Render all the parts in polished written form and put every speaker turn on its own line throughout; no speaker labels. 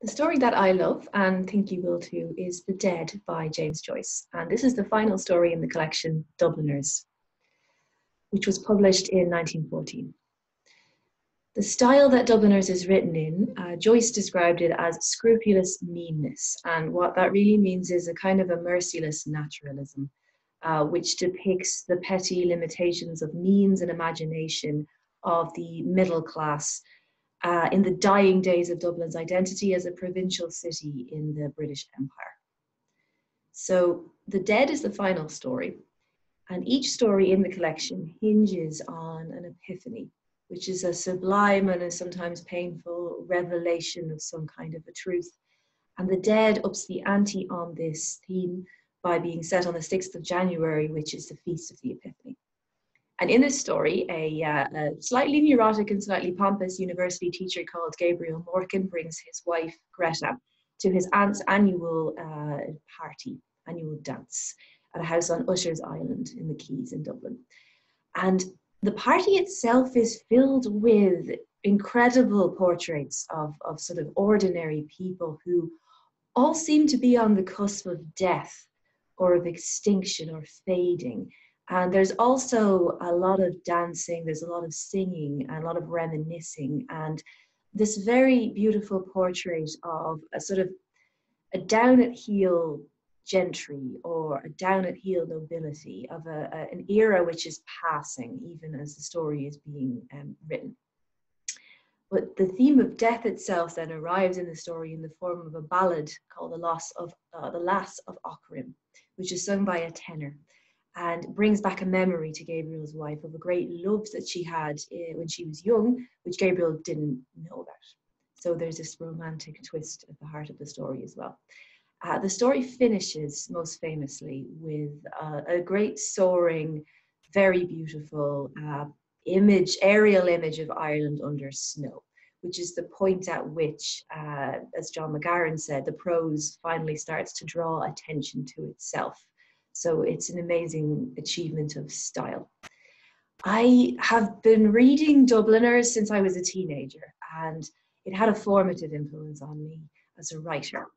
The story that I love and think you will too is The Dead by James Joyce. And this is the final story in the collection Dubliners, which was published in 1914. The style that Dubliners is written in, Joyce described it as scrupulous meanness. And what that really means is a kind of a merciless naturalism, which depicts the petty limitations of means and imagination of the middle class in the dying days of Dublin's identity as a provincial city in the British Empire. So The Dead is the final story, and each story in the collection hinges on an epiphany, which is a sublime and a sometimes painful revelation of some kind of a truth. And The Dead ups the ante on this theme by being set on the 6th of January, which is the Feast of the Epiphany. And in this story, a slightly neurotic and slightly pompous university teacher called Gabriel Morgan brings his wife, Greta, to his aunt's annual annual dance at a house on Usher's Island in the Keys in Dublin. And the party itself is filled with incredible portraits of sort of ordinary people who all seem to be on the cusp of death or of extinction or fading. And there's also a lot of dancing, there's a lot of singing, and a lot of reminiscing, and this very beautiful portrait of a sort of a down at heel gentry or a down at heel nobility of an era which is passing even as the story is being written. But the theme of death itself then arrives in the story in the form of a ballad called The Lass of Aughrim, which is sung by a tenor, and brings back a memory to Gabriel's wife of a great love that she had when she was young, which Gabriel didn't know about. So there's this romantic twist at the heart of the story as well. The story finishes most famously with a great soaring, very beautiful aerial image of Ireland under snow, which is the point at which, as John McGarren said, the prose finally starts to draw attention to itself. So it's an amazing achievement of style. I have been reading Dubliners since I was a teenager, and it had a formative influence on me as a writer.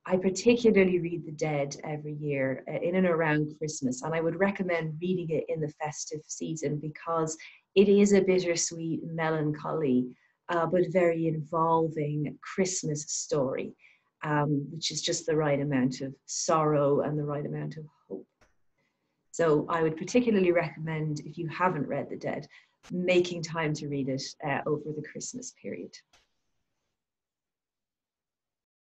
I particularly read The Dead every year in and around Christmas, and I would recommend reading it in the festive season because it is a bittersweet, melancholy, but very involving Christmas story, which is just the right amount of sorrow and the right amount of hope. So I would particularly recommend, if you haven't read The Dead, making time to read it over the Christmas period.